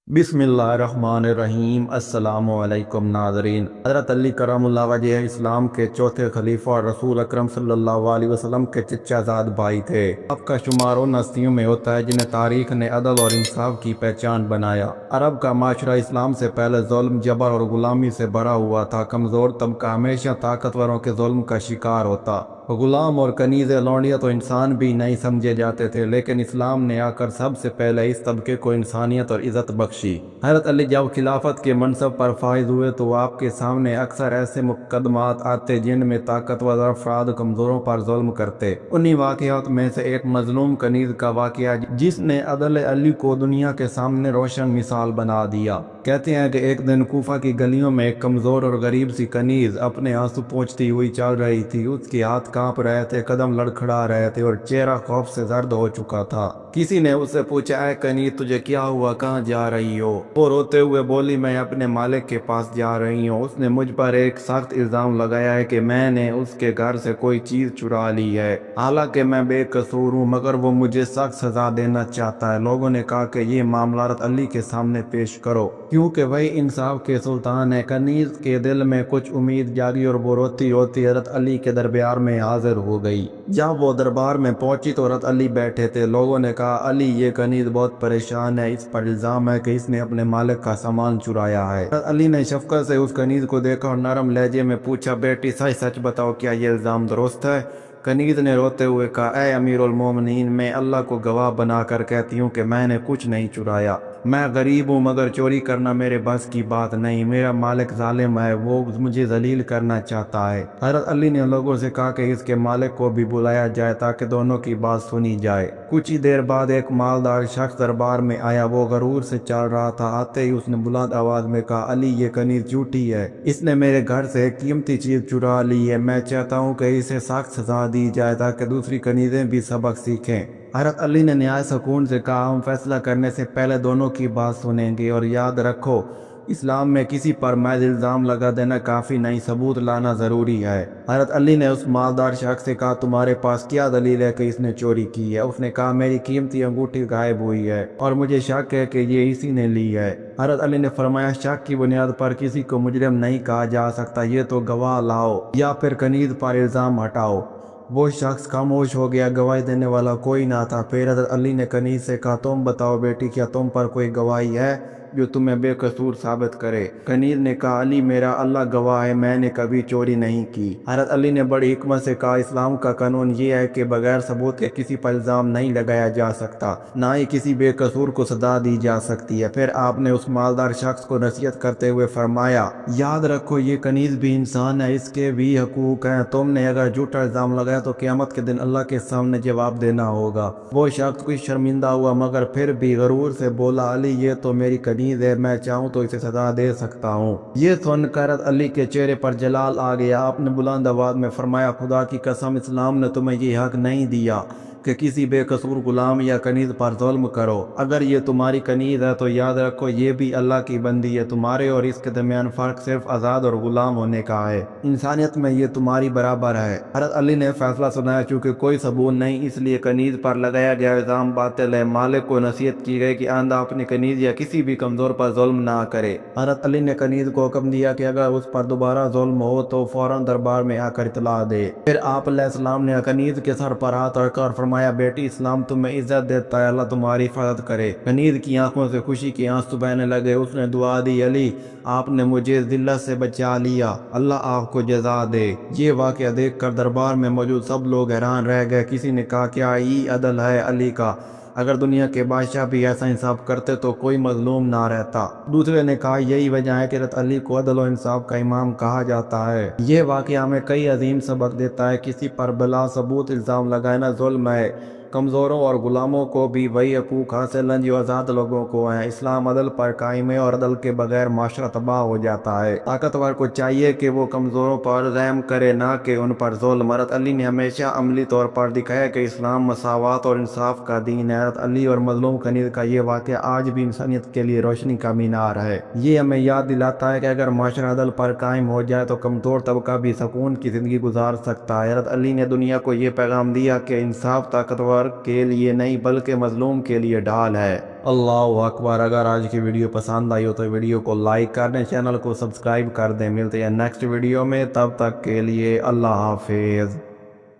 बिस्मिल्लाहिर्रहमानिर्रहीम। अस्सलामु अलैकुम नाज़रीन। हज़रत अली करम اللہ वजह इस्लाम के चौथे खलीफा और रसूल अकरम सल्लल्लाहु अलैहि वसल्लम के चचाजाद भाई थे। आपका शुमार उन हस्तियों में होता है जिन्हें तारीख ने अदल और इंसाफ की पहचान बनाया। अरब का माशरा इस्लाम से पहले जुल्म, जबर और गुलामी से भरा हुआ था। कमज़ोर तबका हमेशा ताकतवरों के जुल्म का शिकार होता। गुलाम और कनीज़ लौंडिया तो इंसान भी नहीं समझे जाते थे, लेकिन इस्लाम ने आकर सबसे पहले इस तबके को इंसानियत और इज़्ज़त बख्शी। हज़रत अली जब खिलाफत के मनसब पर फाइज हुए तो आपके सामने अक्सर ऐसे मुकदमात आते जिनमें ताकतवर अफराद कमज़ोरों पर जुल्म करते। उन्हीं वाक़यात में से एक मजलूम कनीज़ का वाक़या जिसने अदल अली को दुनिया के सामने रोशन मिसाल बना दिया। कहते हैं कि एक दिन कूफा की गलियों में एक कमज़ोर और गरीब सी कनीज़ अपने आंसू पोंछती हुई चल रही थी। उसके हाथ कांप रहे थे, कदम लड़खड़ा रहे थे और चेहरा खौफ से जर्द हो चुका था। किसी ने उससे पूछा, ऐ कनीज़ तुझे क्या हुआ, कहाँ जा रही हो? वो रोते हुए बोली, मैं अपने मालिक के पास जा रही हूँ। उसने मुझ पर एक सख्त इल्ज़ाम लगाया है कि मैंने उसके घर से कोई चीज़ चुरा ली है। हालांकि मैं बेकसूर हूँ, मगर वो मुझे सख्त सज़ा देना चाहता है। लोगों ने कहा कि ये मामला हज़रत अली के सामने पेश करो, क्योंकि वही इंसाफ के सुल्तान है। कनीज़ के दिल में कुछ उम्मीद जागी और वो रोती रोती हज़रत अली के दरबार में हाजिर हो गई। जब वो दरबार में पहुंची तो हज़रत अली बैठे थे। लोगों ने कहा, अली, ये कनीज़ बहुत परेशान है, इस पर इल्ज़ाम है कि इसने अपने मालिक का सामान चुराया है। हज़रत अली ने शफकत से उस कनीज़ को देखा और नरम लहजे में पूछा, बेटी सच सच बताओ, क्या ये इल्ज़ाम दुरुस्त है? कनीज़ ने रोते हुए कहा, ऐ अमीरुल मोमिनीन, मैं अल्लाह को गवाह बनाकर कहती हूँ कि मैंने कुछ नहीं चुराया। मैं गरीब हूँ, मगर चोरी करना मेरे बस की बात नहीं। मेरा मालिक जालिम है, वो मुझे जलील करना चाहता है। हज़रत अली ने लोगों से कहा कि इसके मालिक को भी बुलाया जाए ताकि दोनों की बात सुनी जाए। कुछ ही देर बाद एक मालदार शख्स दरबार में आया। वो गरूर से चल रहा था। आते ही उसने बुलंद आवाज में कहा, अली, ये कनीज़ झूठी है, इसने मेरे घर से एक कीमती चीज चुरा ली है। मैं चाहता हूँ कि इसे सख्त सजा दी जाए ताकि दूसरी कनीज़ें भी सबक सीखें। हज़रत अली ने नहायत सुकून से कहा, हम फैसला करने से पहले दोनों की बात सुनेंगे, और याद रखो, इस्लाम में किसी पर महज इल्ज़ाम लगा देना काफ़ी नहीं, सबूत लाना ज़रूरी है। हज़रत अली ने उस मालदार शख्स से कहा, तुम्हारे पास क्या दलील है कि इसने चोरी की है? उसने कहा, मेरी कीमती अंगूठी गायब हुई है और मुझे शक है कि ये इसी ने ली है। हज़रत अली ने फरमाया, शक की बुनियाद पर किसी को मुजरिम नहीं कहा जा सकता, ये तो गवाह लाओ या फिर कनीज़ पर इल्ज़ाम हटाओ। वो शख्स खामोश हो गया, गवाही देने वाला कोई ना था। फिर हज़रत अली ने कनीज़ से कहा, तुम बताओ बेटी, क्या तुम पर कोई गवाही है जो तुम्हें बेकसूर साबित करे? कनीज़ ने कहा, अली, मेरा अल्लाह गवाह है, मैंने कभी चोरी नहीं की। हज़रत अली ने बड़ी हिकमत से कहा, इस्लाम का कानून ये है कि बगैर सबूत के किसी पर इल्ज़ाम नहीं लगाया जा सकता, ना ही किसी बेकसूर को सजा दी जा सकती है। फिर आपने उस मालदार शख्स को नसीहत करते हुए फरमाया, याद रखो, ये कनीज़ भी इंसान है, इसके भी हकूक हैं। तुमने अगर झूठा इल्ज़ाम लगाया तो क़यामत के दिन अल्लाह के सामने जवाब देना होगा। वो शख्स कुछ शर्मिंदा हुआ, मगर फिर भी गरूर से बोला, अली, ये तो मेरी कनीज़ है, मैं चाहूँ तो इसे सजा दे सकता हूँ। ये सुनकर हज़रत अली के चेहरे पर जलाल आ गया। आपने बुलंद आवाज़ में फरमाया, खुदा की कसम, इस्लाम ने तुम्हें ये हक नहीं दिया कि किसी बेकसूर गुलाम या कनीज़ पर जुल्म करो। अगर ये तुम्हारी कनीज़ है तो याद रखो, ये भी अल्लाह की बंदी है। तुम्हारे और इसके दरमियान फ़र्क सिर्फ आज़ाद और गुलाम होने का है। इंसानियत में ये तुम्हारी बराबर है। हज़रत अली ने फैसला सुनाया, चूँकि कोई सबूत नहीं, इसलिए कनीज़ पर लगाया गया इल्ज़ाम बातिल है। मालिक को नसीहत की गई कि आइंदा अपनी कनीज़ या किसी भी कमज़ोर पर जुल्म ना करे। हज़रत अली ने कनीज़ को हुक्म दिया कि अगर उस पर दोबारा जुल्म हो तो फौरन दरबार में आकर इतला दे। फिर आप अलैहिस्सलाम ने कनीज़ के सर पर हाथ रखकर फरमाया, बेटी, इस्लाम तुम्हें इज्जत देता है, अल्लाह तुम्हारी हिफाजत करे। कनीज़ की आंखों से खुशी के आंसू बहने लगे। उसने दुआ दी, अली, आपने मुझे जिल्लत से बचा लिया, अल्लाह आपको जज़ा दे। ये वाक़या देखकर दरबार में मौजूद सब लोग हैरान रह गए। किसी ने कहा, क्या यही अदल है अली का? अगर दुनिया के बादशाह भी ऐसा इंसाफ करते तो कोई मजलूम ना रहता। दूसरे ने कहा, यही वजह है कि हज़रत अली को अदल और इंसाफ का इमाम कहा जाता है। ये वाक़या हमें कई अजीम सबक देता है। किसी पर बिला सबूत इल्ज़ाम लगाना जुल्म है। कमज़ोरों और गुलामों को भी वही हकूक़ हासिल हैं जो आज़ाद लोगों को हैं। इस्लाम अदल पर कायम है और अदल के बगैर माशरा तबाह हो जाता है। ताकतवर को चाहिए कि वो कमज़ोरों पर रहम करे, ना कि उन पर जुल्म। हज़रत अली ने हमेशा अमली तौर पर दिखाया कि इस्लाम मसावत और इंसाफ का दीन है। हज़रत अली और मज़लूम कनीज़ का ये वाक़या आज भी इंसानियत के लिए रोशनी का मीनार है। ये हमें याद दिलाता है कि अगर माशरा अदल पर कायम हो जाए तो कमज़ोर तबका भी सुकून की ज़िंदगी गुजार सकता है। हज़रत अली ने दुनिया को ये पैगाम दिया कि इंसाफ, ताकतवर فرق کے لیے نہیں بلکہ مظلوم کے لیے ڈھال ہے۔ اللہ اکبر۔ اگر آج کی ویڈیو پسند آئی ہو تو ویڈیو کو لائک کر دیں، چینل کو سبسکرائب کر دیں۔ ملتے ہیں نیکسٹ ویڈیو میں، تب تک کے لیے اللہ حافظ۔